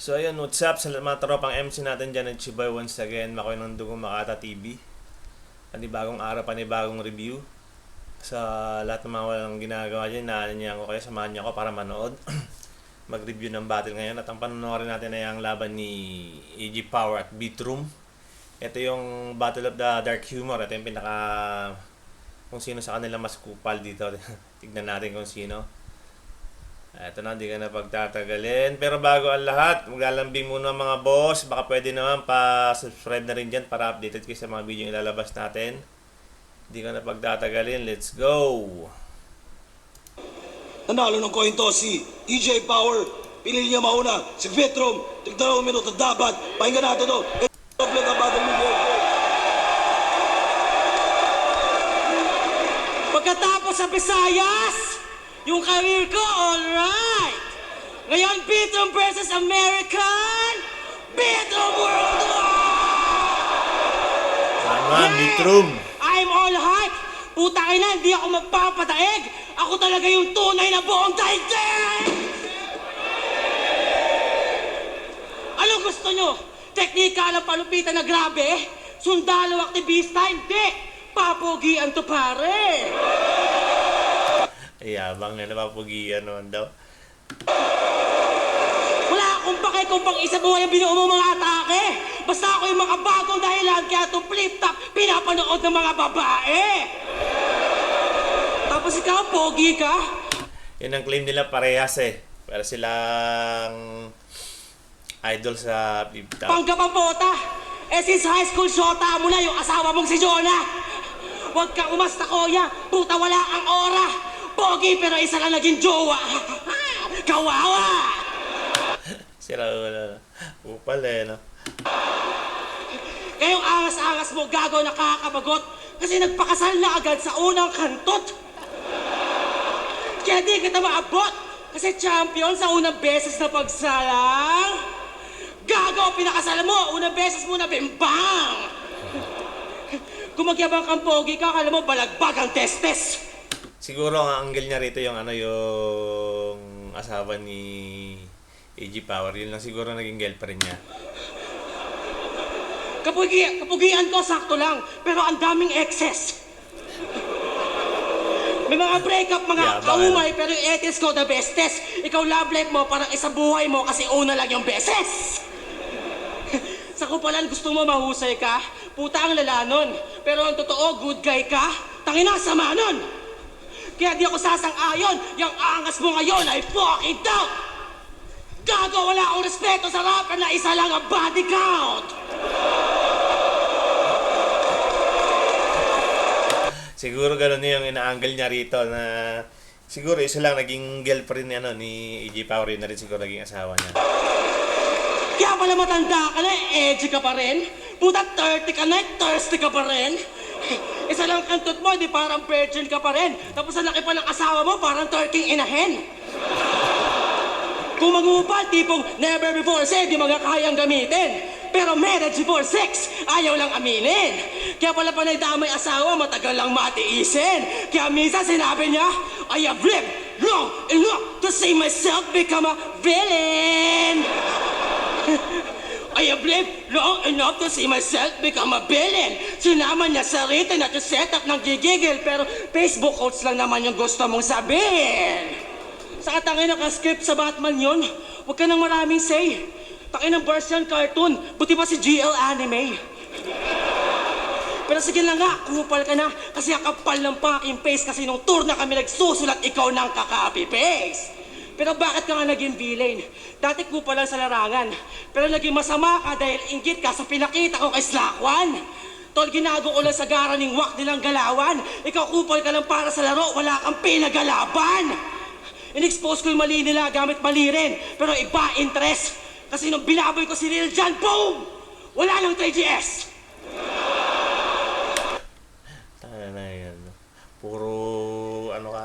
So ayun, what's up sa mga tropang MC natin dyan at Chiboy once again, Makoy ng Dugong Makata TV. Panibagong araw, panibagong review. Sa lahat ng mga walang ginagawa dyan, naaninyan ko kayo, samahan niyo ako para manood. Mag-review ng battle ngayon at ang panonoodin natin ay ang laban ni EG Power at Beatroom. Ito yung Battle of the Dark Humor. Ito yung pinaka kung sino sa kanila mas kupal dito. Tignan natin kung sino. Ito na, hindi ka na pagtatagalin. Pero bago ang lahat, maglalambing muna mga boss. Baka pwede naman pa-subscribe na rin dyan para updated kayo sa mga video yung ilalabas natin. Hindi ka na pagtatagalin. Let's go! Nanalo ng coin toss si EJ Power. Pinili niya mauna si Beatroom. Tig-2 minuto dapat. Pakinggan natin to. Doble ka battle mo. Pagkatapos sa Visayas, yung career ko, alright! Ngayon, Beatroom versus American, Beatroom Worldwide! Tama, Beatroom! I'm all hype! Puta kayo na, hindi ako magpapadaig! Ako talaga yung tunay na buong daigdig! Anong gusto nyo? Teknika ng palupitan na grabe? Sundalo aktivista? Hindi! Papogian to pare! Ayabang na napapugian naman daw. Wala akong pake kung pang isa buhay ang binuo mo mga atake. Basta ako yung makabagong dahilan kaya itong flip-top pinapanood ng mga babae. Tapos ikaw, pogi ka? Yun ang claim nila parehas eh. Para silang idol sa flip-top. Panggapapota! Eh since high school, shota mo na yung asawa mong si Jonah. Huwag kang umasta, Koya. Puta, wala ang aura. Pogi pero isa lang naging jowa. Kawawa! Sira wala. Upal eh, no? Kayong angas-angas mo, gago, nakakabagot. Kasi nagpakasal na agad sa unang kantot. Kaya di kita maabot. Kasi champion sa unang beses na pagsalang. Gago, pinakasal mo. Unang beses mo na bimbang. Kung magyabang kang pogi ka, akala mo balagbag ang testes. Siguro ang angle niya rito yung yung asawa ni EG Power. Yun lang siguro naging girlfriend niya. Kapugian ko, sakto lang. Pero ang daming excess. May mga breakup, mga kaumay, pero yung etis ko the bestest. Ikaw love life mo, parang isa buhay mo kasi una lang yung beses. Sa kupalan, gusto mo mahusay ka? Puta ang lalanon. Pero ang totoo, good guy ka? Tangina, sama nun. Kaya di ako sasang-ayon. Yung angas mo ngayon ay fucking doubt. Gago, wala akong respeto sa rapper na isa lang ang body count. Siguro gano'n yung ina-angle niya rito na siguro isa lang naging girlfriend ni, ni EG Power. Yun na rin siguro naging asawa niya. Kaya pala matanda ka na, edgy ka pa rin. Puta, 30 ka na, thirsty ka pa rin. Isa lang kantot mo, di parang virgin ka pa rin. Tapos ang laki pa ng asawa mo, parang turking inahen. Kung mag-uupal, tipong never before said, di mga kayang gamitin. Pero marriage before sex, ayaw lang aminin. Kaya pala pa naidamay asawa, matagal lang matiisin. Kaya minsan sinabi niya, I have lived long enough to see myself become a villain. I have lived long enough to see myself become a villain. Sinama niya sa written at yung setup ng gigigil, pero Facebook quotes lang naman yung gusto mong sabihin. Sa katangin naka-script sa Batman yun, huwag ka nang maraming say. Takin ng version cartoon, buti pa si GL Anime. Pero sige lang nga, kupal ka na, kasi ang kapal ng fucking face kasi nung tour na kami nagsusulat ikaw ng kaka-copy-paste. Pero bakit ka nga naging villain? Dati kupal lang sa larangan, pero naging masama ka dahil inggit ka sa pinakita ko kay Slakwan. Tol, ginago ko lang sa gara ng wak nilang galawan. Ikaw kupal ka lang para sa laro, wala kang pinagalaban. In-expose ko yung mali nila gamit mali rin, pero iba interest. Kasi nung binaboy ko si Lil Jon, boom! Wala nang 3GS! Tanga na yan. Puro ano ka?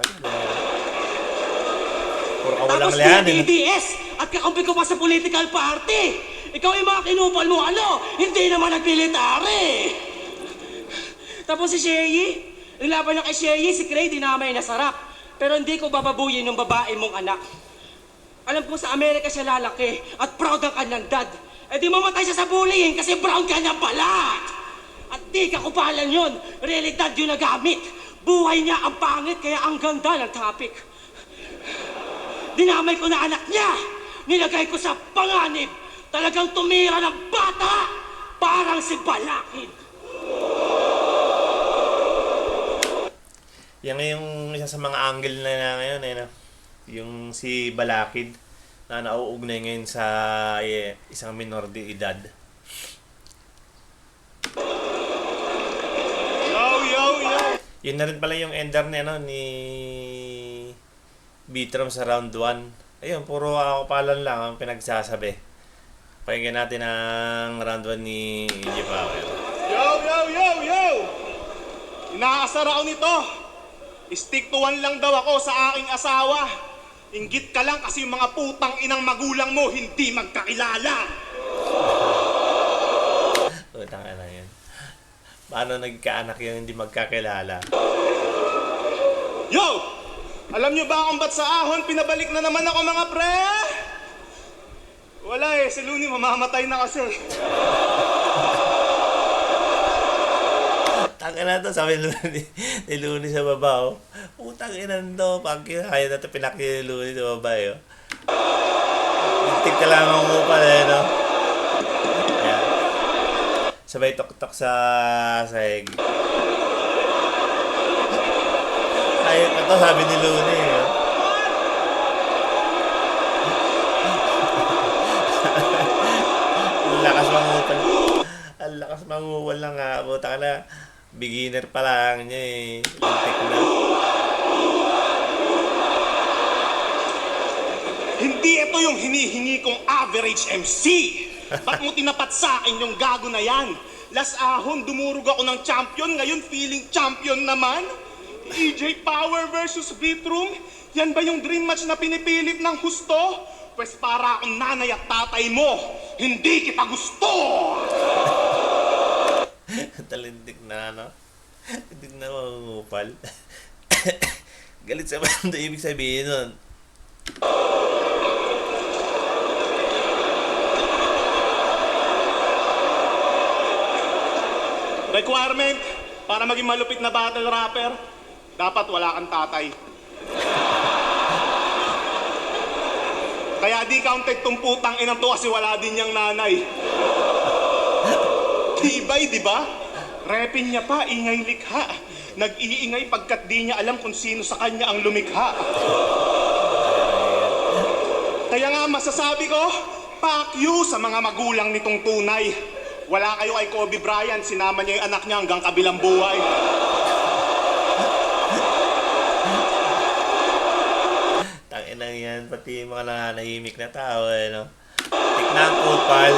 Puro kawalang Tapos layan. DDS at kakampi ko pa sa political party. Ikaw yung mga kinupal mo, hindi naman nagmilitary. Tapos si Sherry, yung laban niya kay Sherry, si Cray, dinamay na sarap. Pero hindi ko bababuyin yung babae mong anak. Alam ko sa Amerika siya lalaki at proud ang kanyang dad. Eh di mamatay siya sa bullying kasi brown kanyang balat. At di kakupalan yun, realidad yun nagamit. Buhay niya ang pangit kaya ang ganda ng topic. Dinamay ko na anak niya, nilagay ko sa panganib. Talagang tumira ng bata, parang si Balakid. Yan nga yung isa sa mga angle na ngayon, no? Yung si Balakid na nauugnay ngayon sa isang minor de edad. Yun na rin pala yung ender ni Bitrom sa round 1. Ayun, puro kakupalan lang ang pinagsasabi. Pakinggan natin ang round 1 ni EJ Power. Yo! Inaasar ako nito. Stick to one lang daw ako sa aking asawa. Inggit ka lang kasi yung mga putang inang magulang mo hindi magkakilala. Utang na yan. Paano nagkaanak yung hindi magkakilala? Yo! Alam nyo ba kung ba't sa ahon pinabalik na naman ako mga pre? Wala si Looney mamamatay na kasi. Tangin na to, sabi ni Looney sa baba, oh. Utang inan to, pag kaya na ito pinakil ni Looney sa baba, oh. Tintig ka lang ang upal, no? Ayan. Sabay tok-tok sa sahig. Ayun na to, sabi ni Looney, oh. Ang lakas mangupal. Ang lakas mangupal lang nga. Buta ka na. Beginner pa lang niya eh. Lintik na. Hindi ito yung hinihingi kong average MC. Ba't mo tinapat sa akin yung gago na yan? Last ahon, dumurog ako ng champion. Ngayon, feeling champion naman. EJ Power versus Bitrom. Yan ba yung dream match na pinipilit ng husto? Pwes para akong nanay at tatay mo. Hindi kita gusto! Talintik na, no? Hindi na mangungupal. Galit sa banda, ibig sabihin nun. Requirement, para maging malupit na battle rapper, dapat wala kang tatay. Kaya di counted tong putang inang to kasi wala din niyang nanay. Tibay, di ba? Repin niya pa, ingay likha. Nag-iingay pagkat di niya alam kung sino sa kanya ang lumikha. Kaya nga masasabi ko, fuck you sa mga magulang nitong tunay. Wala kayo kay Kobe Bryant, sinama niya yung anak niya hanggang kabilang buhay. Tangin lang yan, pati yung mga nananahimik na tao, no? Tikna ang kupal.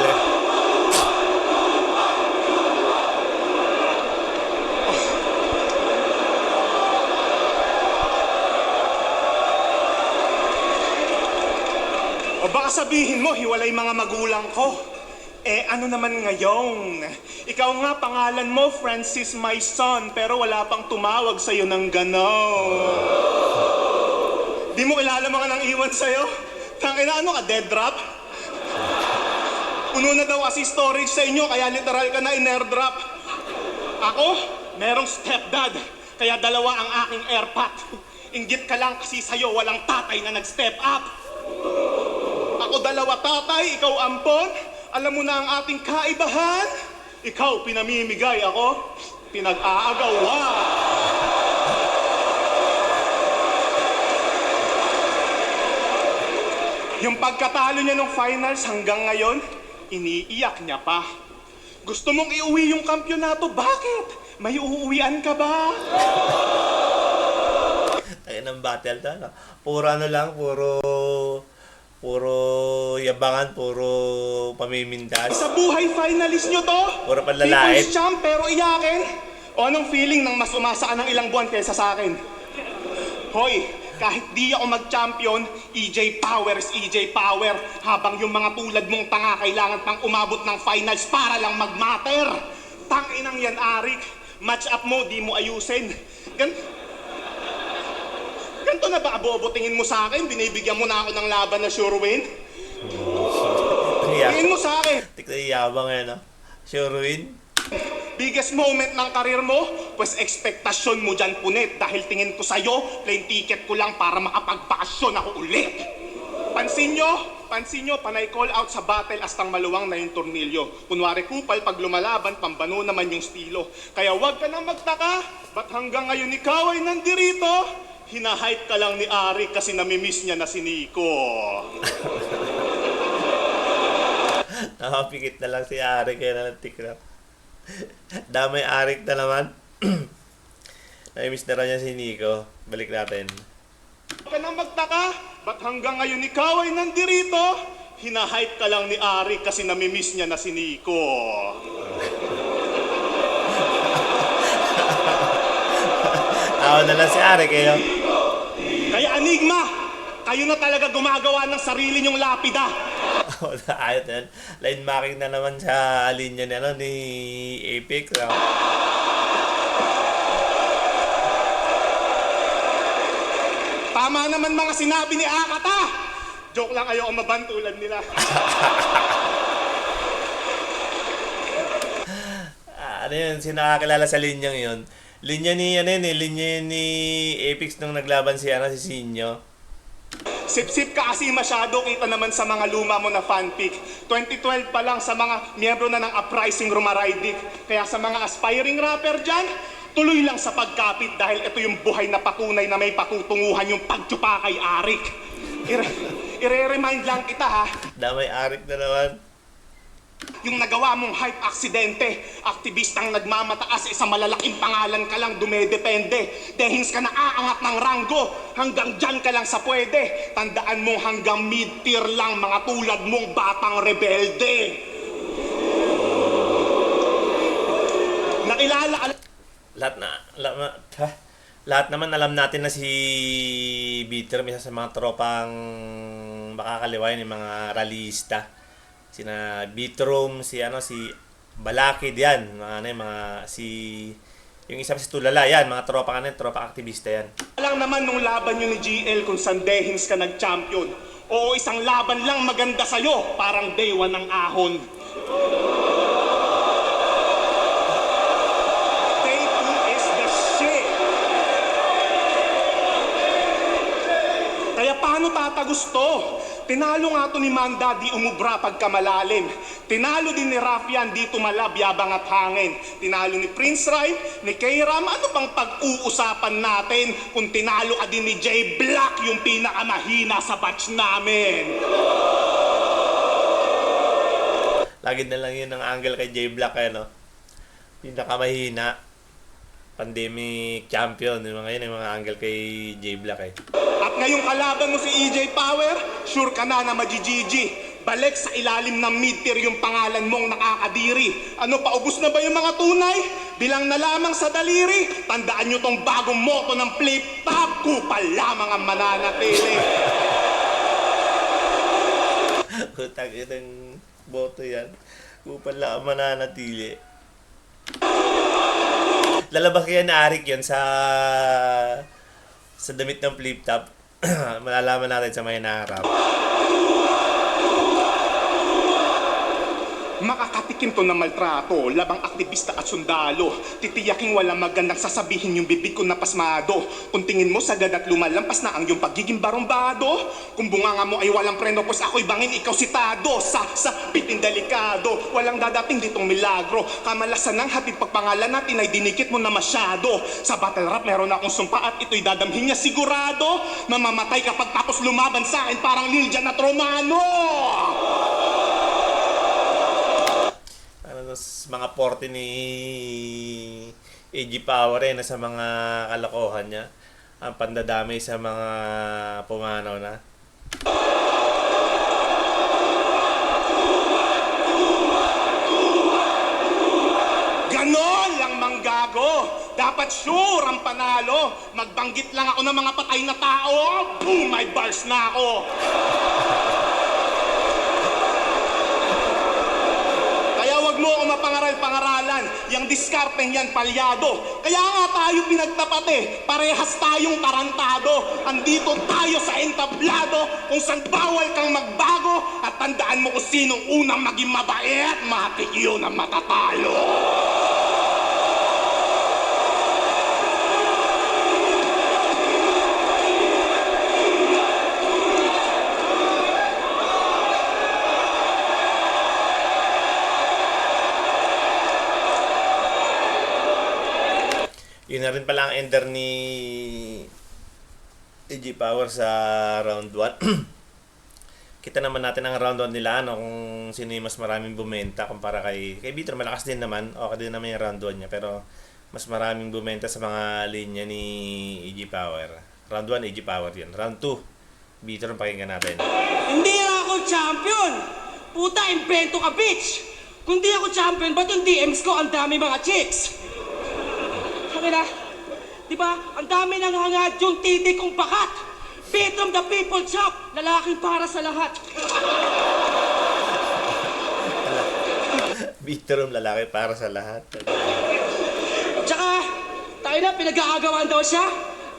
O baka sabihin mo, hiwalay mga magulang ko. Eh ano naman ngayon? Ikaw nga pangalan mo, Francis my son, pero wala pang tumawag sa'yo ng gano'n. Di mo kilala mga nang iwan sa'yo? Tangina, ano ka, dead drop? Puno na daw kasi storage sa inyo, kaya literal ka na in-airdrop. Ako, merong stepdad, kaya dalawa ang aking airpot. Inggit ka lang kasi sa'yo walang tatay na nag-step up. Ako dalawa tatay, ikaw ampon. Alam mo na ang ating kaibahan? Ikaw pinamimigay, ako pinag-aagawa. Yung pagkatalo niya ng finals hanggang ngayon, iniiyak niya pa. Gusto mong iuwi yung kampyonato, bakit? May uuwian ka ba? Tangin ng battle to, no? Puro ano lang, puro yabangan, puro pamimintas. Sa buhay finalist nyo to? Puro panlalait. People's champ pero iyakin? O anong feeling nang mas umasa ka ng ilang buwan kaysa sa akin? Hoy, kahit di ako mag-champion, EJ Power is EJ Power. Habang yung mga tulad mong tanga kailangan pang umabot ng finals para lang mag-matter. Tanginang yan, Arik. Match up mo, di mo ayusin. Ganito na ba, abobo, tingin mo sa akin? Binibigyan mo na ako ng laban na sure win? Tingin mo sa akin, Tikta yabang yan, no? Sure win? biggest moment ng karir mo, pues ekspektasyon mo dyan punit dahil tingin ko sa'yo, plain ticket ko lang para makapagpakasyon ako ulit. Pansin nyo, panay call out sa battle astang maluwang na yung tornilyo. Kunwari kupal, pag lumalaban, pambano naman yung stilo. Kaya wag ka nang magtaka, ba't hanggang ngayon ikaw ay nandirito? Hinahype ka lang ni Ari kasi namimiss niya na si Nico. Nakapikit na lang si Arik kaya na tikra. Damay Arik na naman. Naimiss na rin niya si Nico. Balik natin. Huwag ka nang magtaka, ba't hanggang ngayon ikaw ay nandirito? Hinahype ka lang ni Ari kasi namimiss niya na si Nico. Ako na lang si Arik kayo. Kaya Enigma, kayo na talaga gumagawa ng sarili niyong lapida. Ayot yan. Line marking na naman sa linya ni, ni Apex. Tama naman mga sinabi ni Akata. Joke lang, ayoko mabantulan nila. Ano yun? Sino nakakilala sa linyang yun? Linya ni, linya ni Apex nung naglaban si Sinyo. Sip-sip ka kasi masyado, kita naman sa mga luma mo na fanfic. 2012 pa lang sa mga miyembro na ng Uprising Rumaraydik. Kaya sa mga aspiring rapper dyan, tuloy lang sa pagkapit dahil ito yung buhay na patunay na may patutunguhan yung pagtsupa kay Arik. Ire-remind lang kita ha, Damay Arik na naman. yung nagawa mong hype aksidente, aktivistang nagmamataas sa malalaking pangalan ka lang dumedepende. Dehins ka na aangat ng ranggo, hanggang dyan ka lang sa pwede. Tandaan mo hanggang mid-tier lang mga tulad mong batang rebelde. Nakilala ka Lahat naman alam natin na si Bitter, isa sa mga tropang makakaliwain ng mga rallyista. Sina Bitrom, si Balakid yan, yung isa si Tulala yan, mga tropa tropa aktivista yan. lang naman nung laban nyo ni GL kung saan Dehins ka nag-champion. Oo, isang laban lang maganda sa'yo, parang day one ng ahon. Day 2 is the shit. Kaya paano tatagusto? Tinalo nga to ni Manda, di umubra pagka malalim. Tinalo din ni Rafian, di tumalab, yabang at hangin. Tinalo ni Prince Rai, ni K-Ram, ano bang pag-uusapan natin kung tinalo ka din ni J Black, yung pinakamahina sa batch namin? Lagi na lang yun ang angle kay J Black, pinakamahina. Pandemic champion, yung mga angle kay J Black At ngayong kalaban mo si EJ Power, sure ka na majijiji. Balik sa ilalim ng mid-tier yung pangalan mong nakakadiri. Ano, paubos na ba yung mga tunay? Bilang na lamang sa daliri. Tandaan nyo tong bagong moto ng flip-top. Kupal lamang ang mananatili. Utang itang boto yan. Kupal lang ang mananatili. Lalabas kaya na Arik yun sa damit ng flip-top. Malalaman natin sa may naharap. Makakatikim to ng maltrato, labang aktivista at sundalo. Titiyaking walang magandang sasabihin yung bibig ko na pasmado. Kung tingin mo sagad at lumalampas na ang iyong pagiging barumbado. Kung bunganga mo ay walang preno, pues ako'y bangin, ikaw sitado. Sa bitin delikado, walang dadating ditong milagro. Kamalasan ng hatid pagpangalan natin ay dinikit mo na masyado. Sa battle rap meron akong sumpa at ito'y dadamhin niya sigurado. Mamamatay kapag tapos lumaban sa akin parang Liljan at Romano. Mga 40 ni AG Power na sa mga kalokohan niya. Ang pandadamay sa mga pumanaw na. Ganon lang manggago. Dapat sure ang panalo. Magbanggit lang ako ng mga patay na tao. Boom, may bars na ako. Kaya wag mo ako mapangaral-pangaralan. yung diskarteng yan palyado. Kaya nga tayo pinagtapat eh, parehas tayong tarantado. Andito tayo sa entablado, kung saan bawal kang magbago. At tandaan mo kung sinong unang maging mabait, matik yun ang matatalo. Yun na rin pala ang ender ni EG Power sa round 1. Kita naman natin ang round 1 nila, ano, kung sino yung mas maraming bumenta kumpara kay Vitor. Malakas din naman, okay din naman yung round 1 niya, pero mas maraming bumenta sa mga linya ni EG Power. Round 1, EG Power yun. Round 2, Vitor ang pakinggan natin. Hindi na ako champion! Puta, invento ka, bitch! Kung di ako champion, ba't yung DMs ko ang dami mga chicks? Sabi na, di ba, ang dami nang hangad yung titi kong bakat. Beat from the people chop, lalaking para sa lahat. Vitor ang lalaki para sa lahat. Tsaka, tayo na, pinag-aagawan daw siya.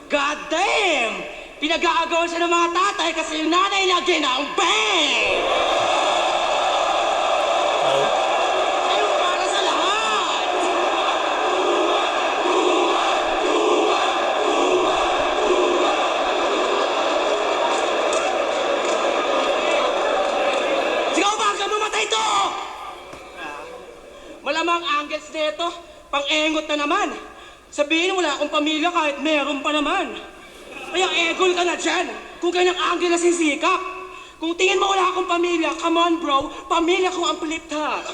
God damn! Pinag-aagawan siya ng mga tatay kasi yung nanay na ginambang! Ayun para sa lahat! Sigaw ba hanggang mamatay to? Malamang angles nito, pang-engot na naman. Sabihin wala akong pamilya kahit meron pa naman. Kaya egol ka na dyan, kung ganyang angle na sisikap. Kung tingin mo wala akong pamilya, come on bro, pamilya ko ang flip top.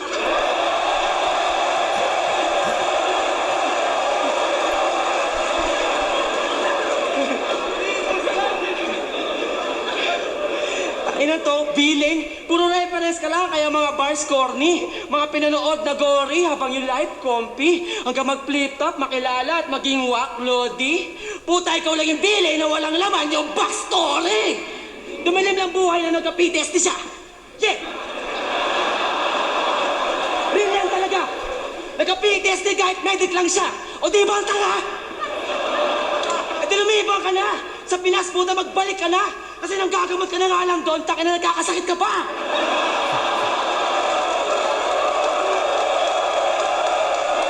Ina to, billing, puro reference ka lang, kaya mga bars corny, mga pinanood na gory habang yung life comfy, hanggang mag-flip top, makilala at maging wak, lodi. Puta, ikaw lang yung billing na walang laman yung backstory. Dumilim lang buhay na nagka-PTSD siya. Yeah! Brilliant talaga. Nagka-PTSD kahit medic lang siya. O di ba ang tanga? E di lumibang ka na. Sa Pinas, puta, magbalik ka na. Kasi nang gagamot ka na nga lang doon, takin na nagkakasakit ka pa.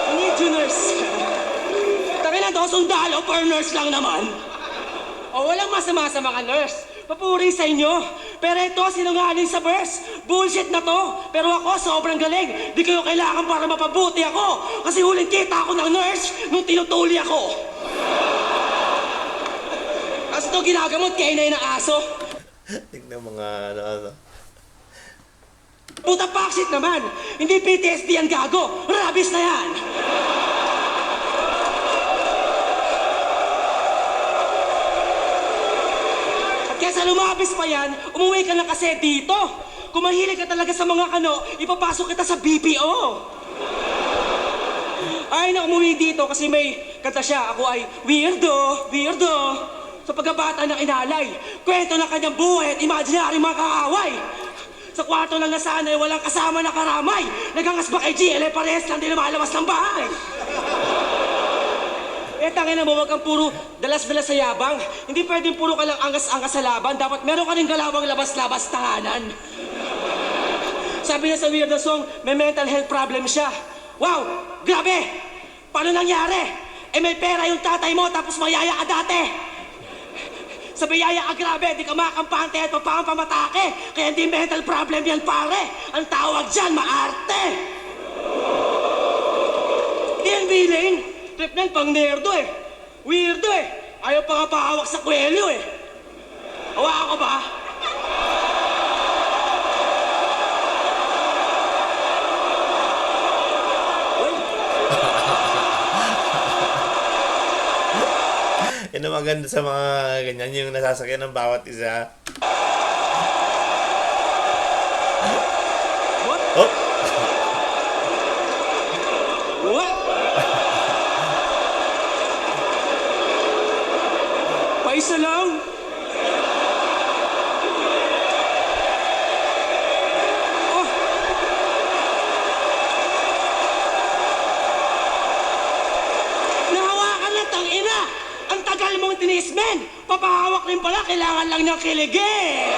I need you, nurse. Takin na to, sundalo, per nurse lang naman. O walang masama sa mga nurse. Papuri sa inyo. Pero ito, sinungaling sa verse. Bullshit na to. Pero ako, sobrang galing. Di kayo kailangan para mapabuti ako. Kasi huling kita ako ng nurse nung tinutuli ako. Kasi ito ginagamot kay inay ng aso. Tignan mga ano. Puta paksit naman. Hindi PTSD ang gago. Rabies na yan. At kesa lumabis pa yan, umuwi ka na kasi dito. Kung mahilig ka talaga sa mga ipapasok kita sa BPO. Ay na umuwi dito kasi may kanta siya. Ako ay weirdo, weirdo. Sa pagkabata ng inalay, kwento ng kanyang buhay at imaginary mga kaaway. Sa kwarto lang nasanay, walang kasama na karamay. Nagangas ba kay GLA, parehas lang din lumalabas ng bahay. Tangin na mo, wag kang puro dalas-dalas sa yabang. Hindi pwedeng puro ka lang angas-angas sa laban. Dapat meron ka rin galawang labas-labas tanganan. Sabi niya sa Weirdo Song, may mental health problem siya. Wow, grabe! Paano nangyari? May pera yung tatay mo tapos mayaya ka dati. Sabi yaya ka grabe, di ka makampante at pamatake. Kaya hindi mental problem yan pare. Ang tawag dyan, maarte. Di yan billing. Trip na pang nerdo eh. Weirdo eh. Ayaw pa nga pahawak sa kwelyo eh. Hawakan ko ba? Yan ang maganda sa mga ganyan, yung nasasakyan ng bawat isa. What? Oh! What? Paisa lang? Oh! Papahawak rin pala, kailangan lang ng kiligin.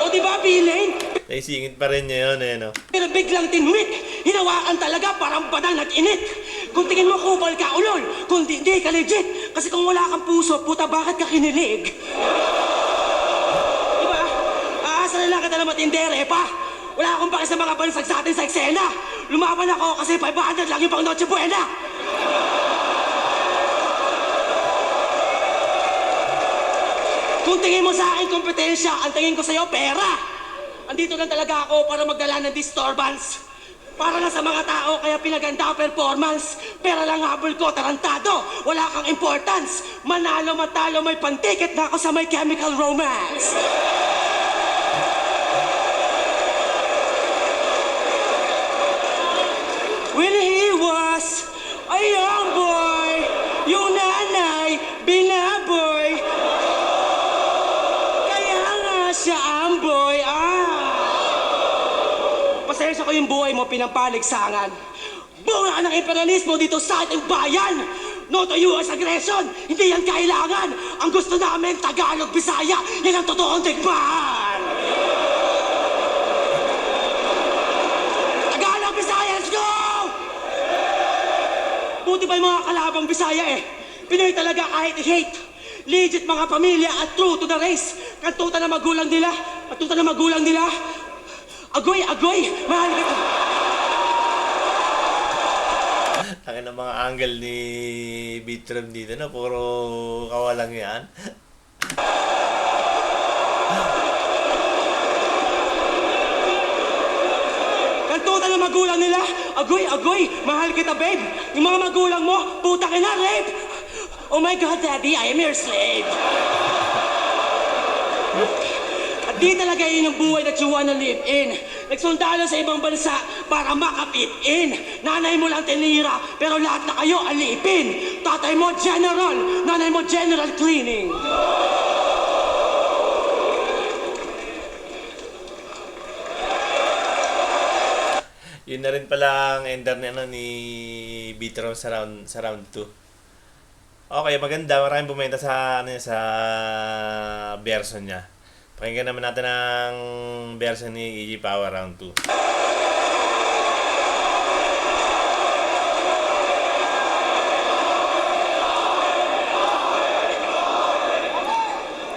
O di ba, Villain? Naisingit pa rin niya yun, no? Pero biglang tinwik, hinawakan talaga parang badang nag-init. Kung tingin mo kupal ka, ulol. Kung di ka legit. Kasi kung wala kang puso, puta, bakit ka kinilig? Diba? Aasa na lang kita na matindere pa. Wala akong pake sa mga bansag sa atin sa eksena. Lumaban ako kasi 500 lang yung pang Noche Buena. Kung tingin mo sa akin kompetensya, ang tingin ko sa'yo, pera. Andito lang talaga ako para magdala ng disturbance. Para lang sa mga tao, kaya pinaganda ang performance. Pera lang habol ko, tarantado. Wala kang importance. Manalo, matalo, may pantiket na ako sa My Chemical Romance. When he was a young boy, yung nanay, binaboy. Kaya nga siya ang boy, Pasensya ko yung buhay mo pinampaligsangan. Bunga ka ng imperialismo dito sa ating bayan. No to US aggression, hindi yan kailangan. Ang gusto namin, Tagalog, Bisaya, yan ang totoong digmaan. Tagalog, Bisaya, let's go! Buti pa yung mga kalabang Bisaya Pinoy talaga kahit i-hate. Legit mga pamilya at true to the race. Kantuta na magulang nila. Agoy, mahal ka. Ang ng mga angle ni Bitram dito na puro kawalang yan. Kantuta na magulang nila. Agoy, mahal kita, babe. Yung mga magulang mo, puta ka na, rape. Oh my God, Daddy, I am your slave. At di talaga yun yung buhay that you wanna live in. Nagsundalo sa ibang bansa para makapit in. Nanay mo lang tinira, pero lahat na kayo alipin. Tatay mo general, nanay mo general cleaning. Yun na rin pala ang ender ni Bitram sa round 2. Okay, maganda. Maraming bumenta sa sa version niya. Pakinggan naman natin ang version ni EG Power round 2.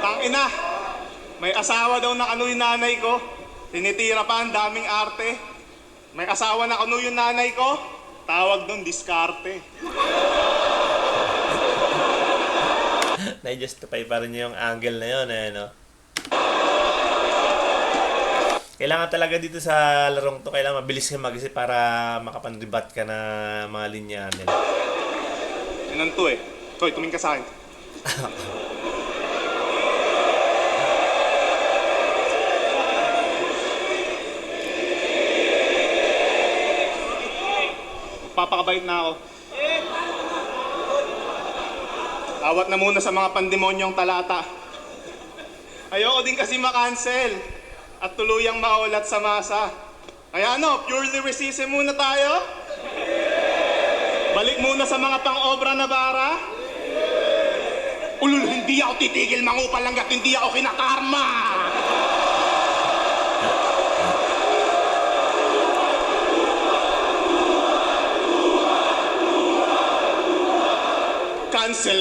Tangina, may asawa daw na kanu yung nanay ko. Tinitira pa, ang daming arte. May asawa na kanu yung nanay ko. Tawag doon, diskarte. Na-justify pa rin yung angle na yun, no? Kailangan talaga dito sa larong to, kailangan mabilis ka mag-isip para makapanribat ka na mga linya nila. Yan ang to Toy, tumingin ka sa akin. Papakabait na ako. Awat na muna sa mga pandemonyong talata. Ayoko din kasi makancel at tuluyang maulat sa masa. Kaya pure lyricism muna tayo? Balik muna sa mga pang-obra na bara? Ulul, hindi ako titigil mangupal hanggat hindi ako kinakarma!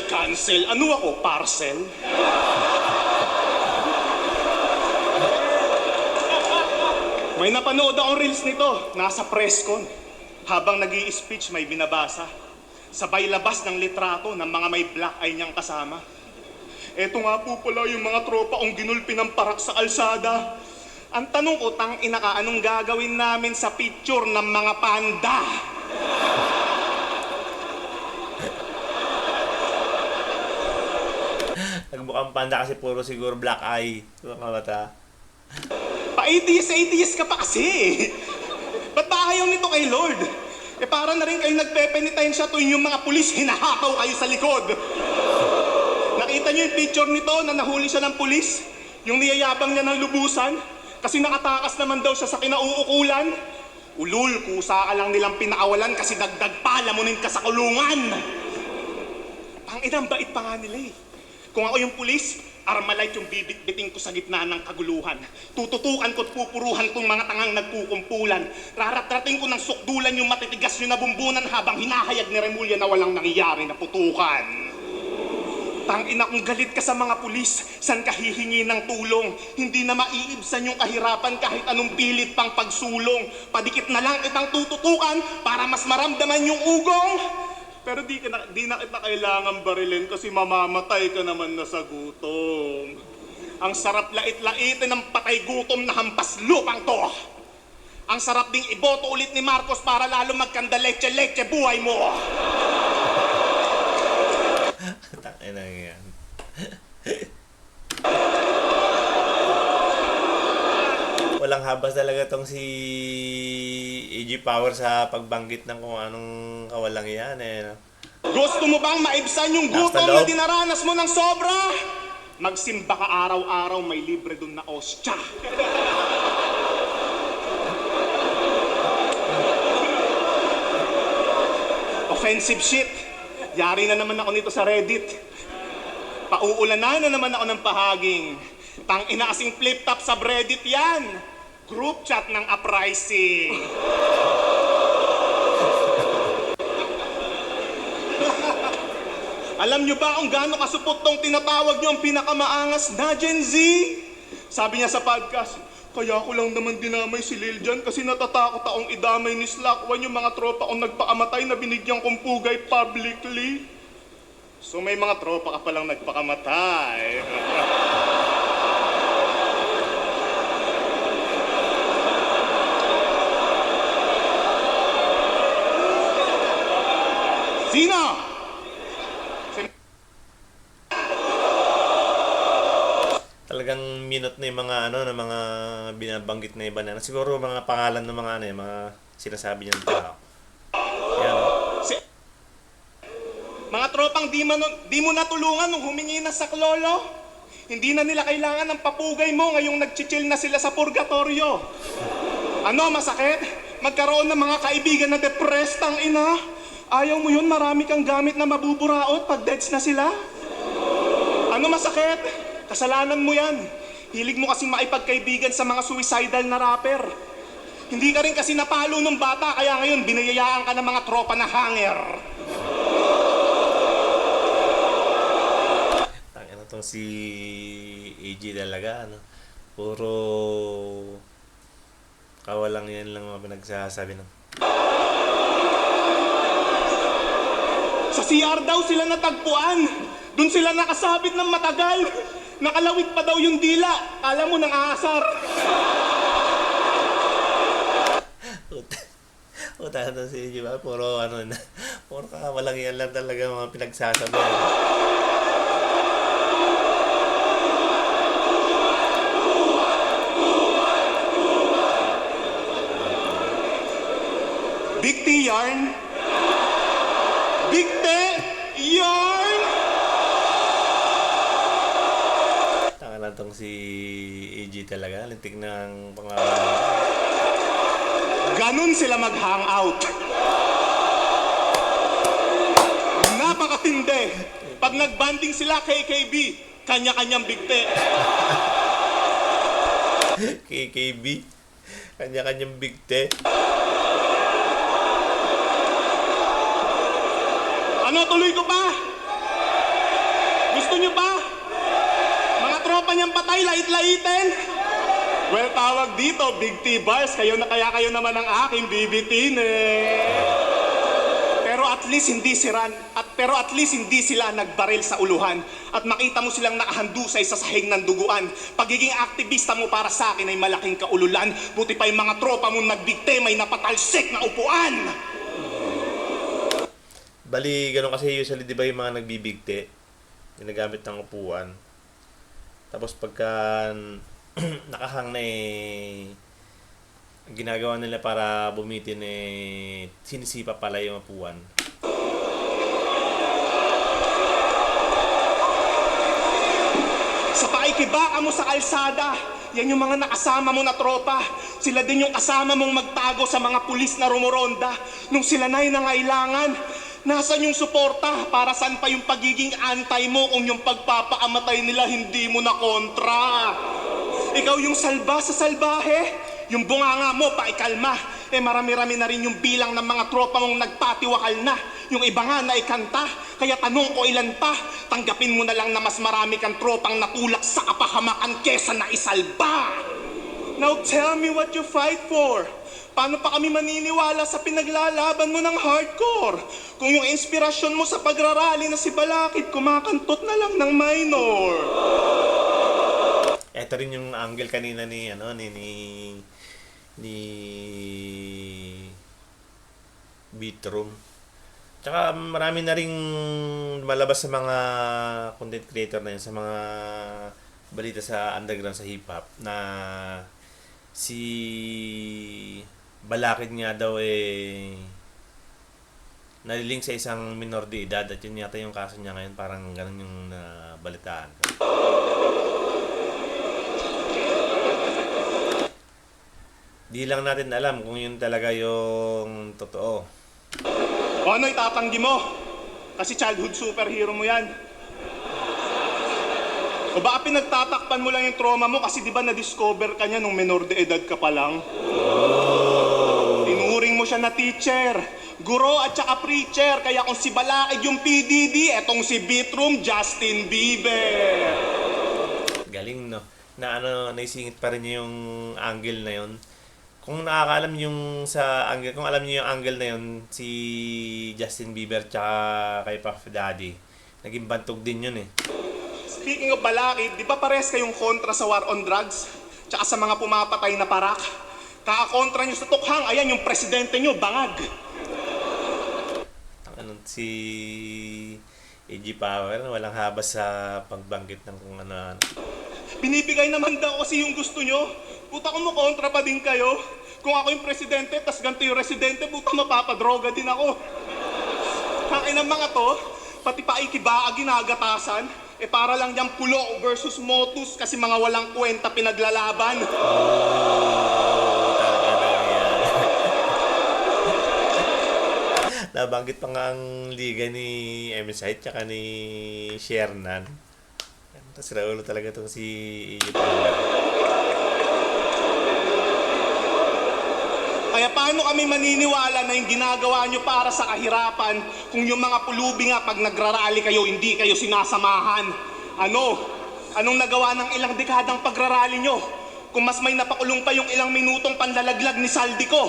Cancel. Ano ako, parcel? May napanood akong reels nito, nasa press con. Habang nag-i-speech, may binabasa. Sabay labas ng litrato ng mga may black eye niyang kasama. Eto nga po pala yung mga tropa kong ginulpi ng parak sa kalsada. Ang tanong ko, tangina ka, anong gagawin namin sa picture ng mga panda? Nagmukhang panda kasi puro siguro black eye. Mga mata. Pa-ATS ka pa kasi. Ba't ba ayaw nito kay Lord? Para na rin kayo nagpepenitensya tuwing yung mga pulis hinahakaw kayo sa likod. Nakita niyo yung picture nito na nahuli siya ng pulis? Yung niyayabang niya ng lubusan? Kasi nakatakas naman daw siya sa kinauukulan? Ulul, kusa ka lang nilang pinakawalan kasi dagdag palamunin ka sa kulungan. Ang bait pa nga nila eh. Kung ako yung pulis, Armalite yung bibit-biting ko sa gitna ng kaguluhan. Tututukan ko't pupuruhan tong mga tangang nagkukumpulan. Raratrating ko ng sukdulan yung matitigas yung nabumbunan habang hinahayag ni Remulla na walang nangyayari na putukan. Tangina kung galit ka sa mga pulis, san ka hihingi ng tulong? Hindi na maiibsan yung kahirapan kahit anong pilit pang pagsulong. Padikit na lang kitang tututukan para mas maramdaman yung ugong. Pero di na kita kailangan barilin kasi mamamatay ka naman na sa gutom. Ang sarap lait-laitin ng patay gutom na hampas lupang to. Ang sarap ding iboto ulit ni Marcos para lalo magkanda leche-leche buhay mo. Tangina yan. Walang habas talaga tong si AG Power sa pagbanggit ng kung anong kawalang yan eh. No? Gusto mo bang maibsan yung gutom na dinaranas mo ng sobra? Magsimba ka araw-araw, may libre dun na ostya. Offensive shit. Yari na naman ako nito sa Reddit. Pauulanan na naman ako ng pahaging. Tang-ina kasing flip-top sa Reddit yan. Group chat ng uprising. Alam nyo ba kung gaano kasupot tong tinatawag nyo ang pinakamaangas na Gen Z? Sabi niya sa podcast, kaya ko lang naman dinamay si Lil Jon kasi natatakot akong idamay ni Slakwan yung mga tropa kong nagpakamatay na binigyan kong pugay publicly. So may mga tropa ka palang nagpakamatay. Sino? Talagang minute na yung mga ano, na mga binabanggit na iba na. Siguro mga pangalan ng mga ano, yung mga sinasabi niyang tao. Yan. Mga tropang di mo natulungan nung humingi na sa klolo. Hindi na nila kailangan ng papugay mo ngayong nagchichill na sila sa purgatorio. Ano, masakit? Magkaroon ng mga kaibigan na depressed ang ina? Ayaw mo yun, marami kang gamit na mabuburaot pag deads na sila? Ano masakit? Kasalanan mo yan. Hilig mo kasing maipagkaibigan sa mga suicidal na rapper. Hindi ka rin kasi napalo ng bata, kaya ngayon binayayaan ka ng mga tropa na hanger. Tangina tong si AG talaga, ano. Puro kawalang yan lang mga pinagsasabi ng. Sa CR daw sila natagpuan. Doon sila nakasabit ng matagal. Nakalawit pa daw yung dila. Alam mo, nang aasar. Uta na si AG ba? Puro ano na. Puro kawalang yan lang talaga mga pinagsasabi. Big T yarn. Big T yarn. Tanga tong si AG talaga. Lintik ng pangalan. Ganun sila mag-hangout. Napakatindi. Pag nagbanding sila KKB, kanya-kanyang Big T. KKB. Kanya-kanyang big te. Ano, tuloy ko pa? Gusto nyo pa? Mga tropa niyang patay, lait-laitin? Well, tawag dito, Big T Bars, kayo naman ang aking bibitin Pero at least hindi sila nagbaril sa uluhan at makita mo silang nakahandusay sa sahig ng duguan. Pagiging aktivista mo para sa akin ay malaking kaululan. Buti pa yung mga tropa mo nagbigte, may napatalsik na upuan. Bali, ganun kasi usually, di ba yung mga nagbibigte, ginagamit ng upuan. Tapos pagka nakahang na ginagawa nila para bumitin sinisipa pala yung upuan. Sa pakikibaka mo sa kalsada, yan yung mga nakasama mo na tropa. Sila din yung kasama mong magtago sa mga pulis na rumoronda nung sila na'y nangailangan. Nasaan yung suporta? Para saan pa yung pagiging antay mo kung yung pagpapaamatay nila hindi mo na kontra? Ikaw yung salba sa salbahe, yung bunganga mo paikalma. Marami-rami na rin yung bilang ng mga tropa mong nagpatiwakal na. Yung iba nga na ikanta, kaya tanong ko ilan pa. Tanggapin mo na lang na mas marami kang tropang natulak sa kapahamakan kesa na isalba. Now tell me what you fight for. Paano pa kami maniniwala sa pinaglalaban mo ng hardcore? Kung yung inspirasyon mo sa pagrarally na si Balakid kumakantot na lang ng minor. Ito rin yung angle kanina ni Beatroom. Tsaka marami na ring malabas sa mga content creator na yun, sa mga balita sa underground, sa hip-hop, na si Balakid nga daw nalilink sa isang minor de edad, at yun yata yung kaso niya ngayon, parang ganun yung nabalitaan ko. Di lang natin alam kung yun talaga yung totoo. O ano itatanggi mo? Kasi childhood superhero mo yan. O baka pinagtatakpan mo lang yung trauma mo kasi di ba na-discover ka niya nung menor de edad ka pa lang? Tinuring mo siya na teacher, guro at saka preacher. Kaya kung si Balakid yung PDD, etong si Beatroom, Justin Bieber. Galing, no? Na naisingit pa rin niya yung angle na yun. Kung nakakaalam yung sa angle, kung alam niyo yung angle na yun, si Justin Bieber tsaka kay Puff Daddy, naging bantog din yun eh. Speaking of Balakid, di ba pares kayong kontra sa war on drugs? Tsaka sa mga pumapatay na parak? Kakakontra nyo sa tukhang, ayan yung presidente nyo, bangag. Si AG Power, walang habas sa pagbanggit ng kung ano. Binibigay naman daw kasi yung gusto nyo. Puta kung kontra pa din kayo. Kung ako yung presidente, tas ganito yung residente, puta mapapadroga din ako. Hangin ng mga to, pati pa ikiba ginagatasan, para lang yung pulo versus motus kasi mga walang kwenta pinaglalaban. Nabanggit pa nga ang liga ni MSI tsaka ni Shernan. Tapos raulo talaga itong si AG Power. Kaya paano kami maniniwala na yung ginagawa nyo para sa kahirapan kung yung mga pulubi nga pag nagrarally kayo, hindi kayo sinasamahan? Anong nagawa ng ilang dekadang pagrarally nyo? Kung mas may napakulong pa yung ilang minutong panlalaglag ni Saldico?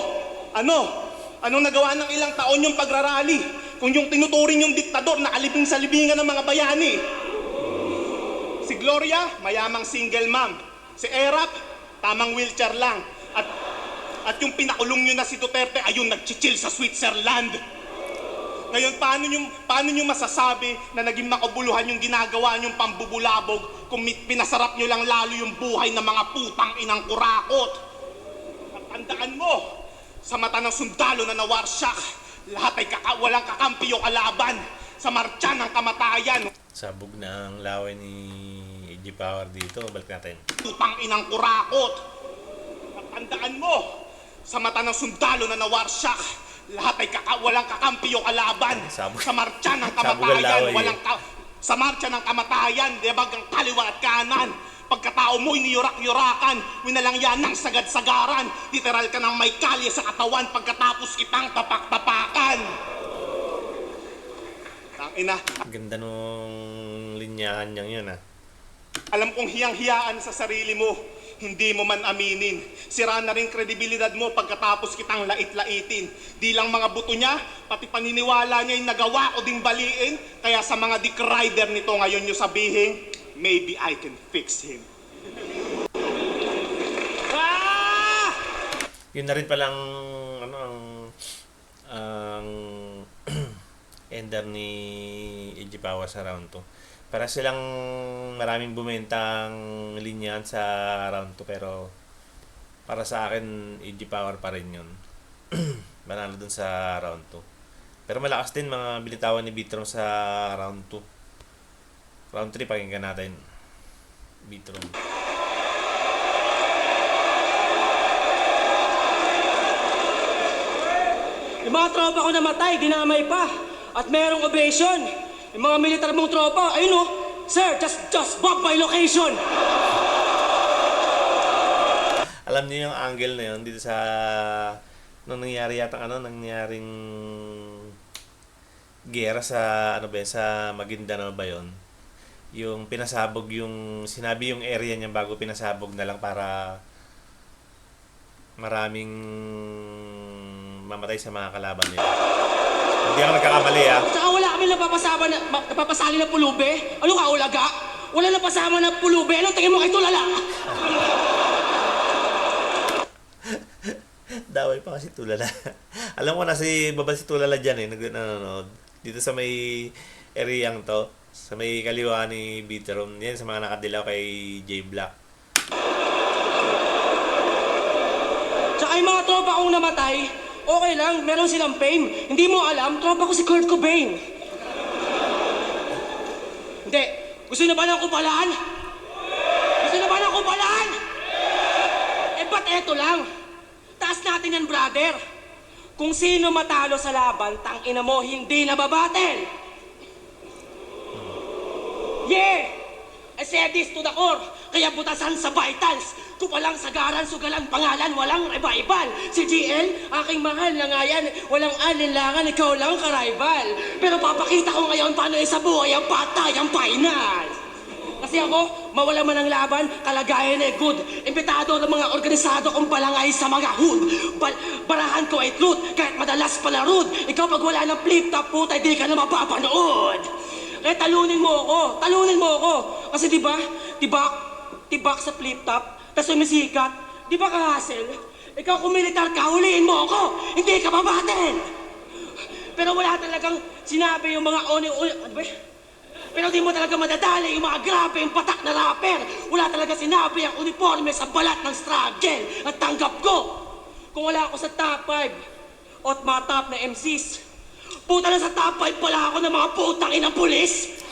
Anong nagawa ng ilang taon yung pagrarally? Kung yung tinuturing yung diktador na alibing sa libingan ng mga bayani? Si Gloria, mayamang single mom. Si Erap, tamang wheelchair lang. At yung pinakulong nyo na si Duterte, ayun, nag-chill sa Switzerland. Ngayon, paano nyo masasabi na naging makabuluhan yung ginagawa nyong pambubulabog kung pinasarap nyo lang lalo yung buhay ng mga putang inang kurakot? At tandaan mo, sa mata ng sundalo na nawarsyak, lahat ay walang kakampi o kalaban sa martsa ng kamatayan. Sabog na ang laway ni AG Power dito. Balik natin. Putang inang kurakot. At tandaan mo, sa mata ng sundalo na nawarsyak, lahat ay walang kakampi o kalaban sa martsa ng kamatayan. Sa martsa ng kamatayan, diba ang kaliwa at kanan. Pagkatao mo'y niyurak-yurakan, winalangyan ng sagad-sagaran. Literal ka ng may kalye sa katawan pagkatapos kitang tapak-tapakan. Tangina. Ganda nung linyahan niyang yun, ah. Alam kong hiyang-hiyaan sa sarili mo, hindi mo man aminin. Sira na rin kredibilidad mo pagkatapos kitang lait-laitin. Di lang mga buto niya, pati paniniwala niya yung nagawa o ding baliin. Kaya sa mga dick rider nito ngayon nyo sabihin, maybe I can fix him. Yun na rin palang ang ender ni AG Power sa round 2. Para silang maraming bumentang linyahan sa round 2, pero para sa akin AG Power pa rin yun. Manalo dun sa round 2. Pero malakas din mga binitawan ni Beatroom sa round 2. Round 3 pakinggan natin. Beatroom. Yung mga tropa ko namatay, dinamay pa. At merong ovation. Yung mga militar mong tropa, ayun o, sir, just bomb by location. Alam niyo yung angle na yun dito sa nung nangyari yata nangyaring giyera sa sa Maguindanao ba yun? Yung pinasabog yung sinabi yung area niya bago pinasabog na lang para maraming mamatay sa mga kalaban nila. Hindi ako nagkakamali Saka wala kami napapasali na pulube. Ano ka, ulaga? Wala napasama na pulube. Anong tingin mo kay Tulala? Daway pa kasi Tulala. Alam ko na si baba si Tulala dyan nanonood. Dito sa may areang to, sa may kaliwa ni Bitteron. Yan sa mga nakadilaw kay J Black. Tsaka yung mga tropa kong namatay, okay lang, meron silang fame. Hindi mo alam, tropa ko si Kurt Cobain. Hindi. Gusto na ba ng kupalan? Gusto na ba ng kupalan? Eh, ba't eto lang? Taas natin yan, brother. Kung sino matalo sa laban, tangina mo, hindi na babatel. Yeah! I said this to the core. Kaya butasan sa vitals. Kupalang sagaran, sugalan, pangalan, walang revival. Si GL, aking mahal na nga yan. Walang alinlangan, ikaw lang ka-rival. Pero papakita ko ngayon paano sa buhay ang patay, ang final. Kasi ako, mawala man ang laban, kalagayan ay good. Imbitado ng mga organisado kong balangay sa mga hood. Barahan ko ay truth, kahit madalas palarod. Ikaw pag wala ng flip-top puta, di ka na mapapanood. Kaya talunin mo ako. Kasi tibak sa flip-top, tas sumisikat, di ba ka-hustle? Ikaw kung militar ka, huliin mo ako, hindi ka mabatin. Pero wala talagang sinabi yung mga ano ba? Pero di mo talaga madadali yung mga grabe, yung patak na rapper. Wala talaga sinabi ang uniforme sa balat ng struggle. At tanggap ko, kung wala ako sa top 5 o mga top na MCs, puta na sa top 5 pala ako ng mga putang inang pulis.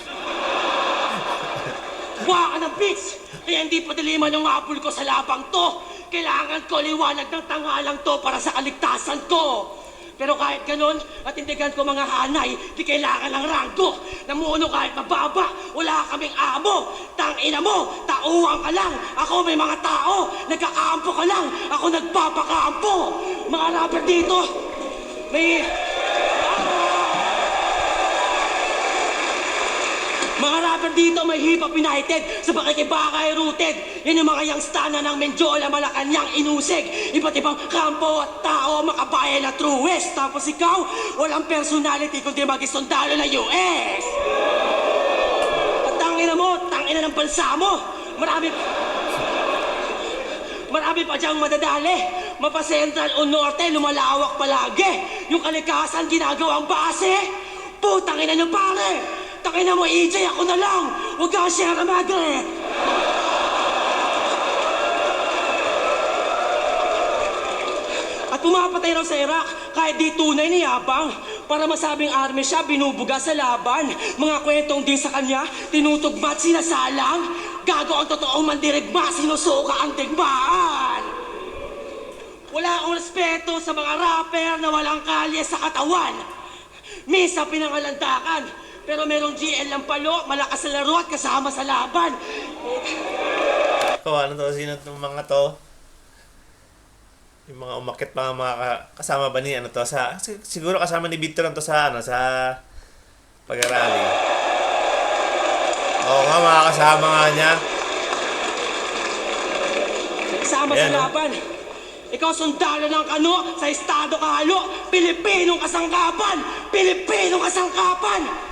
Buha ka ng bitch, kaya hindi pa diliman yung apple ko sa labang to. Kailangan ko liwanag ng tanghalang to para sa kaligtasan ko. Pero kahit ganun, at tindigan ko mga hanay, di kailangan ng ranggo. Namuno kahit mababa, wala kaming amo. Tangina mo, tauhan ka lang. Ako may mga tao, nagkakaampo ka lang. Ako nagpapakaampo. Mga rapper dito, may... Mga rapper dito may hip-hop united, sa pakikibakay rooted. Yan yung mga youngstana ng Menjola, Malacanang inusig. Iba't ibang kampo at tao, makabayan na truest. Tapos ikaw, walang personality kundi mag-isundalo na US. At tangina ng bansa mo. Marami pa diyang madadali. Mapa-Central o Norte, lumalawak palagi. Yung kalikasan ginagawang base. Putang ina niyo pare. Takina mo, EJ, ako na lang! Huwag ka Sierra Madre! At pumapatay raw sa Iraq, kahit di tunay na yabang. Para masabing army siya, binubuga sa laban. Mga kwentong di sa kanya, tinutugma at sinasalang. Gago ang totoong mandirigma, sinusuka ang digmaan. Wala akong respeto sa mga rapper na walang kalye sa katawan. Misa pinangalandakan. Pero merong GL ng palo, malakas sa laro at kasama sa laban. Ano to? Sino itong mga to? Yung mga umakit mga kasama ba ni to? Siguro kasama ni Victor to sa pag-arali. Oo nga, mga kasama nga niya. Kasama sa laban. Ikaw sundalo ng kano, sa estado kahalo. Pilipinong kasangkapan! Pilipinong kasangkapan!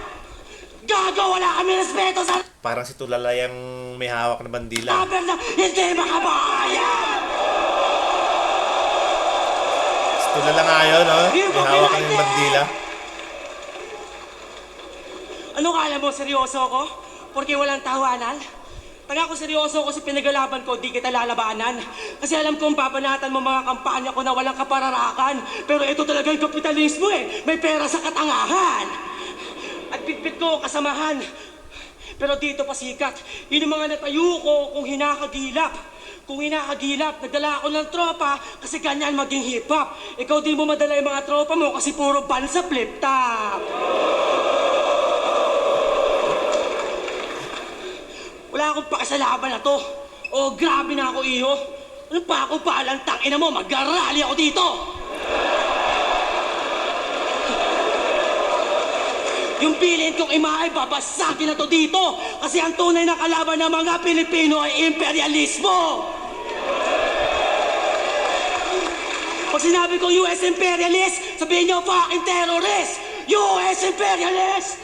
Gago, wala kami respeto sa... Parang si Tulala yung may hawak na bandila. Sabi na, hindi makabayan! Si Tulala nga yun, no? May hawak ng bandila. Ano kala mo, seryoso ko? Porque walang tawanan? Taga ko seryoso ko si pinagalaban ko, di kita lalabanan. Kasi alam kong babanatan mo mga kampanya ko na walang kapararakan. Pero ito talaga yung kapitalismo eh. May pera sa katangahan. At bitbit ko kasamahan. Pero dito pasikat, yun yung mga natayo ko kung hinakagilap. Kung hinahagilap, nagdala ako ng tropa kasi ganyan maging hip-hop. Ikaw di mo madala yung mga tropa mo kasi puro ban sa flip-top. Wala akong pakasalaban na to. Oh, grabe na ako, iho. Ano pa ako palang tangina mo? Mag-rally ako dito! Yung bilin kong imahe, babasagin na to dito! Kasi ang tunay na kalaban ng mga Pilipino ay imperialismo! Pag sinabi kong US imperialist, sabihin nyo fucking terrorist! US imperialist!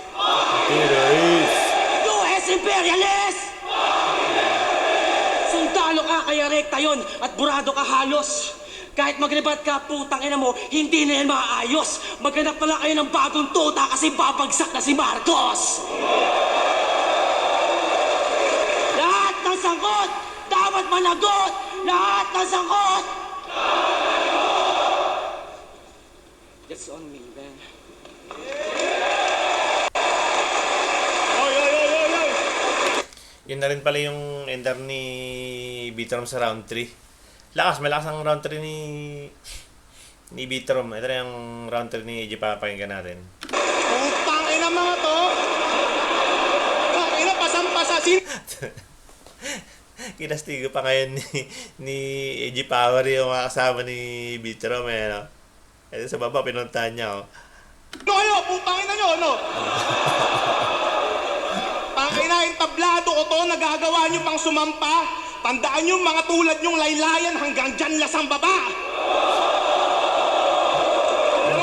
Terrorist! US imperialist! Sundalo ka, kaya rekta yun at burado ka halos. Kahit magribat ka, putang ina mo, hindi na yan maayos. Maghanap pala kayo ng bagong tuta kasi babagsak na si Marcos. Lahat ng sangkot, dapat managot! Lahat ng sangkot! That's on me, man. Oy, oy, oy, oy, oy! Yun na rin pala yung ender ni Bitrom sa round 3. Malakas ang round 3 ni Bitrom. Ito na yung round 3 ni AJ, papakinggan natin. Putang ina mga to! Putang ina, pasang-pasa. Kinastigo pa ngayon ni AJ Power yung mga kasama ni Bitrom. No? Ito sa baba, pinuntahan niya. Oh. Ano kayo? Putang ina nyo, ano? Tangina, yung tablado ko to, nagagawa nyo pang sumampa. Tandaan nyo, mga tulad nyong laylayan hanggang dyan lasang baba. Pero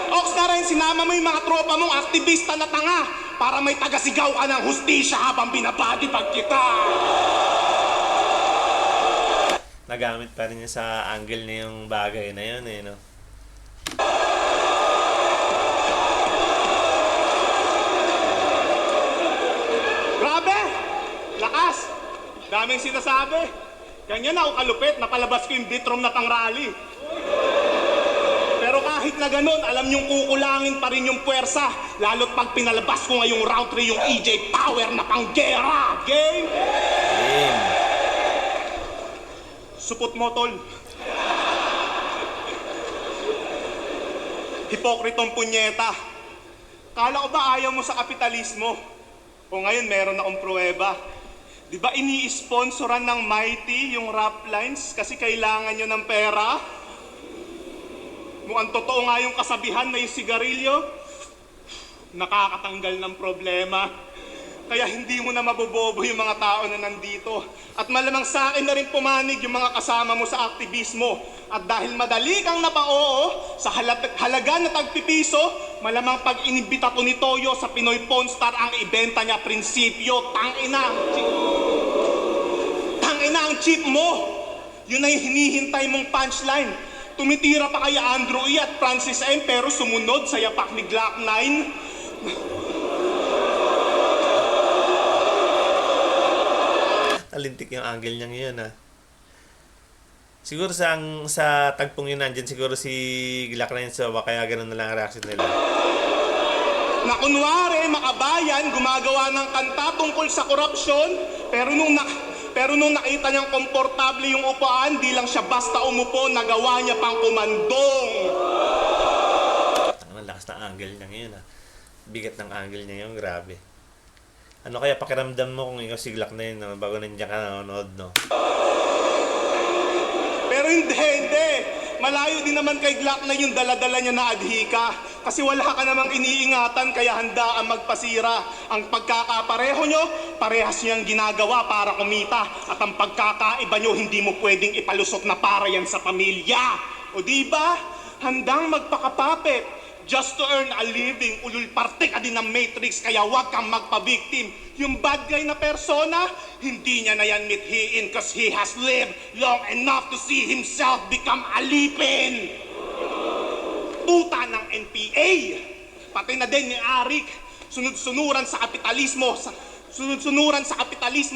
Ox na rin, sinama mo yung mga tropa mong aktivista na tanga para may tagasigaw ka ng hustisya habang binabadi pag kita. Nagamit pa rin niya sa angle na yung bagay na yun no? Grabe! Lakas! Daming sinasabi. Ganyan ako kalupit, napalabas ko yung Bitrom na pang-rally. Pero kahit na ganun, alam niyong kukulangin pa rin yung puwersa. Lalo't pag pinalabas ko ngayong round 3 yung EJ Power na pang-gera. Game? Game. Supot mo, tol. Hipokritong punyeta. Kala ko ba ayaw mo sa kapitalismo? O ngayon meron akong pruweba. Di ba ini-sponsoran ng Mighty yung rap lines kasi kailangan nyo ng pera? Mukhang totoo nga yung kasabihan na yung sigarilyo, nakakatanggal ng problema. Kaya hindi mo na mabobobo yung mga tao na nandito. At malamang sa akin na rin pumanig yung mga kasama mo sa aktivismo. At dahil madali kang napaoo sa halaga na tagpipiso, malamang pag inibita ko ni Toyo sa Pinoy Pawn Star ang ibenta niya prinsipyo. Tangina ang chip mo. Yun ay hinihintay mong punchline. Tumitira pa kaya Andrew E. at Francis M. pero sumunod sa yapak ni Glock 9. Talintik yung angle niya ngayon Siguro sa tagpong yun nandyan siguro si Glock na yun so kaya ganun na lang ang reaction nila. Na kunwari, makabayan, gumagawa ng kanta tungkol sa korupsyon, pero nung nakita niyang komportable yung upuan, di lang siya basta umupo, nagawa niya pang kumandong. Ang lakas ng angle niya ngayon Bigat ng angle niya yun, grabe. Ano kaya pakiramdam mo kung ikaw si Glock na yun bago nandiyan ka nanonood, no? Pero hindi. Malayo din naman kay Glock na yung dala-dala niya na adhika. Kasi wala ka namang iniingatan kaya handa ang magpasira. Ang pagkakapareho nyo, parehas niyang ginagawa para kumita. At ang pagkakaiba nyo, hindi mo pwedeng ipalusot na para yan sa pamilya. O diba? Handang magpakapapit. Just to earn a living, ulul parte ka din ng Matrix, kaya huwag kang magpa-victim. Yung bad guy na persona, hindi niya na yan mithiin cause he has lived long enough to see himself become alipin. Tuta ng NPA, pati na din ni Arik, sunod-sunuran sa kapitalismo,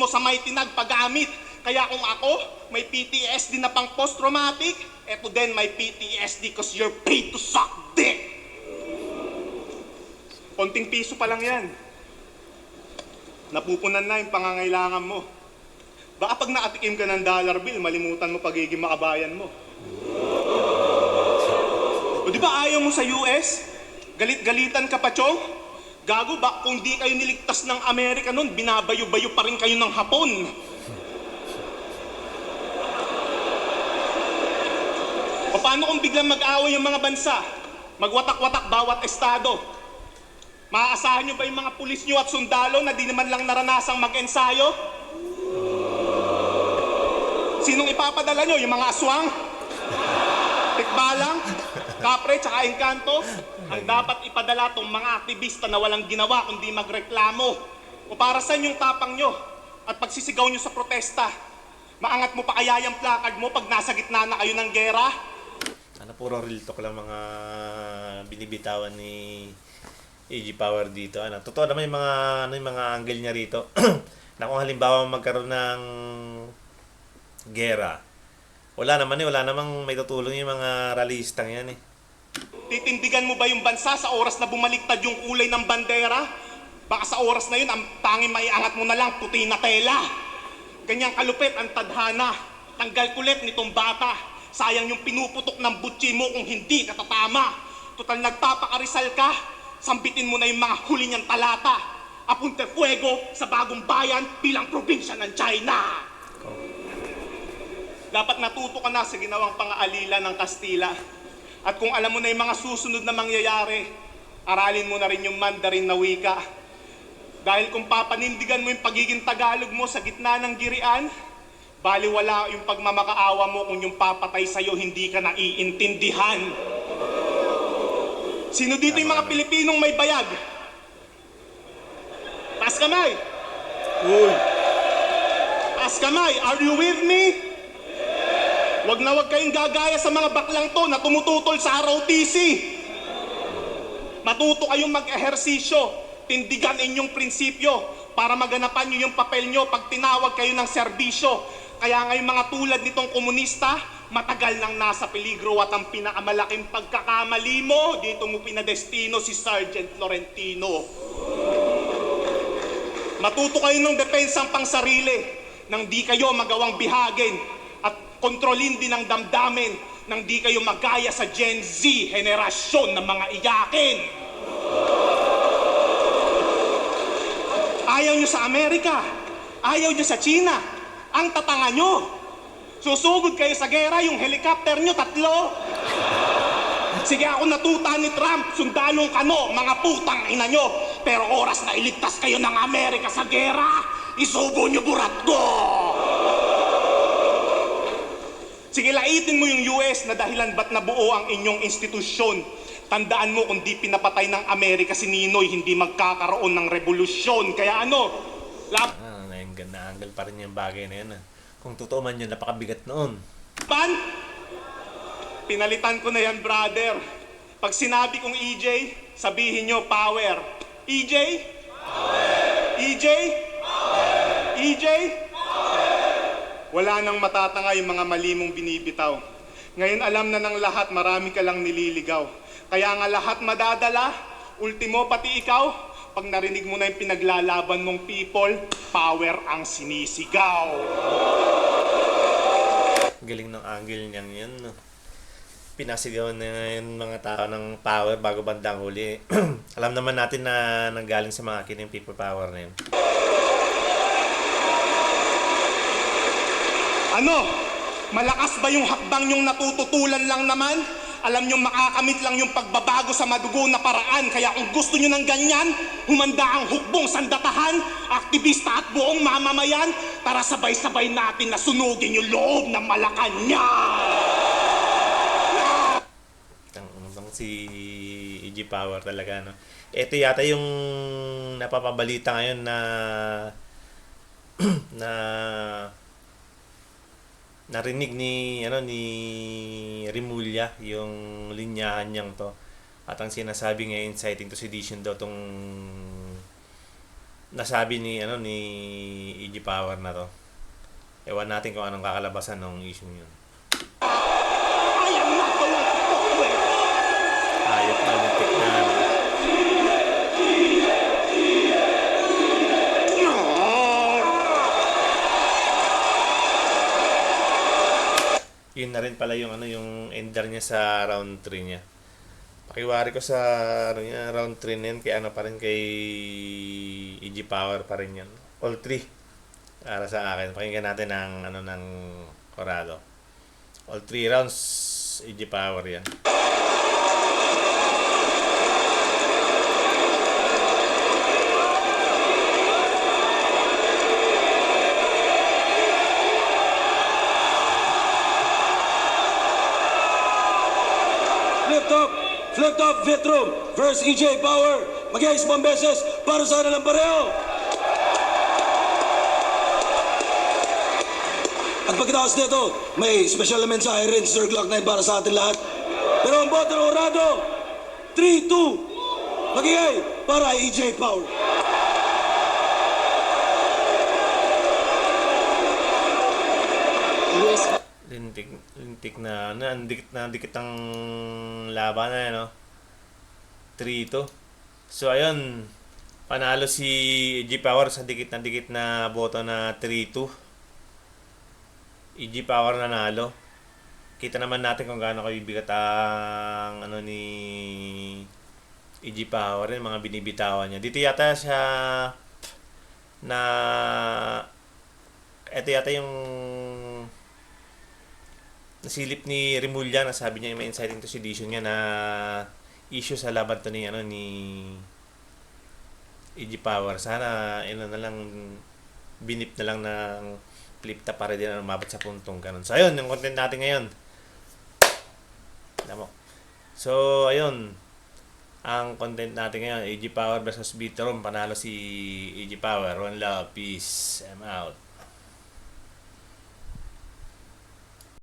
sa may tinagpagamit. Kaya kung ako, may PTSD na pang post-traumatic, eto din may PTSD cause you're paid to suck dick. Konting piso pa lang yan. Napupunan na yung pangangailangan mo. Baka pag nakatikim ka ng dollar bill, malimutan mo pagiging makabayan mo. O di ba ayaw mo sa US? Galit-galitan ka pa, Chong? Gago ba, kung di kayo niligtas ng Amerika nun, binabayo-bayo pa rin kayo ng Hapon. O paano kung biglang mag-away yung mga bansa? Magwatak-watak bawat estado. Maaasahan nyo ba yung mga pulis nyo at sundalo na di naman lang naranasang mag-ensayo? Sinong ipapadala nyo? Yung mga aswang? Tikbalang? Kapre tsaka engkanto? Ang dapat ipadala tong mga aktivista na walang ginawa kundi magreklamo. O para saan yung tapang nyo? At pagsisigaw nyo sa protesta? Maangat mo pa kaya yung plakad mo pag nasa gitna na kayo ng gera? Ano, puro real talk lang mga binibitawan ni AG Power dito. Ano, totoo naman yung mga angle niya rito. Na kung halimbawa magkaroon ng gera, wala namang may tutulong yung mga ralistang yan eh. Titindigan mo ba yung bansa sa oras na bumaliktad yung kulay ng bandera? Baka sa oras na yun, ang tanging maiangat mo na lang, puti na tela. Ganyang kalupit ang tadhana. Tanggal kulit nitong bata. Sayang yung pinuputok ng butsi mo kung hindi ka tatama. Total nagpapakarisal ka, sambitin mo na yung mga huli niyang talata. Apunte fuego sa bagong bayan bilang probinsya ng China. Dapat natuto ka na sa ginawang pang-aalila ng Kastila. At kung alam mo na yung mga susunod na mangyayari, aralin mo na rin yung Mandarin na wika. Dahil kung papanindigan mo yung pagiging Tagalog mo sa gitna ng girian, baliwala yung pagmamakaawa mo kung yung papatay sa'yo hindi ka naiintindihan. Sino dito yung mga Pilipinong may bayag? Taas kamay! Uy! Taas kamay! Are you with me? Wag na wag kayong gagaya sa mga baklang to na tumututol sa ROTC. Matuto kayong mag-ehersisyo, tindigan inyong prinsipyo para maganapan nyo yung papel nyo pag tinawag kayo ng serbisyo. Kaya ngayong mga tulad nitong komunista, matagal nang nasa peligro at ang pinakamalaking pagkakamali mo, dito mo pinadestino si Sergeant Florentino. Matuto kayo ng depensang pangsarili nang di kayo magawang bihagin at kontrolin din ang damdamin nang di kayo magaya sa Gen Z, henerasyon ng mga iyakin. Ayaw nyo sa Amerika, ayaw nyo sa China, ang tatanga nyo. Susugod kayo sa gera, yung helicopter nyo, 3. Sige ako natuta ni Trump, sundalong kano, mga putang ina nyo. Pero oras na iligtas kayo ng Amerika sa gera, isubo nyo burat ko. Sige, laitin mo yung US na dahilan ba't nabuo ang inyong institusyon. Tandaan mo kung di pinapatay ng Amerika si Ninoy, hindi magkakaroon ng revolusyon. Kaya ano? Naanggal pa rin yung bagay na yan. Kung totoo man yun, napakabigat noon. Pan? Pinalitan ko na yan, brother. Pag sinabi kong EJ, sabihin nyo power. EJ? Power! EJ? Power! EJ? Wala nang matatanga yung mga mali mong binibitaw. Ngayon alam na ng lahat, marami ka lang nililigaw. Kaya nga lahat madadala, ultimo pati ikaw, pag narinig mo na yung pinaglalaban mong people, power ang sinisigaw. Galing ng angle niyang yun. No? Pinasigaw na yung mga tao ng power bago bandang huli. Alam naman natin na nanggaling sa mga akin yung people power na yun. Ano? Malakas ba yung hakbang yung natututulan lang naman? Alam nyo makakamit lang yung pagbabago sa madugo na paraan. Kaya kung gusto nyo ng ganyan, humanda ang hukbong sandatahan, aktivista at buong mamamayan, tara sabay-sabay natin na sunugin yung loob ng Malacanang. Ang si EG Power talaga, no? Ito yata yung napapabalita ngayon na na narinig ni Rimulya yung linyahan niyang to, at ang sinasabi nga inciting to sedition daw tong nasabi ni EG Power na to. Ewan natin kung anong kakalabasan ng issue yun. Ayop na lintik na yun na rin pala yung ano yung ender niya sa round 3 niya. Pakiwari ko sa ano niya, round 3 na yan, kay ano pa rin, kay EG Power pa rin yan. All 3 para sa akin. Pakinggan natin ang ano ng Corrado. All 3 rounds EG Power yan. Flip top, Vetrum versus EJ Power. Mag-iayos pang beses para sa kanilang pareho. At pagkatapos nito, may special na mensahe rin Sir Glock 9 para sa atin lahat. Pero ang boto ng Orado, 3-2. Mag-iay para EJ Power. Lintik na dikit ang laban na yan, no? 3-2. So ayun, panalo si EG Power sa dikit na boto na 3-2. EG Power nanalo. Kita naman natin kung gaano kabigat ang ano ni EG Power, yung mga binibitawan niya. Dito yata siya na ito yata yung nasilip ni Remulla na sabi niya may inciting to sedition niya na issue sa laban to ni ano ni EG Power. Sana na lang binip na lang ng flip top para din na umabot sa puntong ganun. So ayun yung content natin ngayon. Alam mo. So ayun ang content natin ngayon, EG Power versus Vitrom. Panalo si EG Power. One love, peace, I'm out.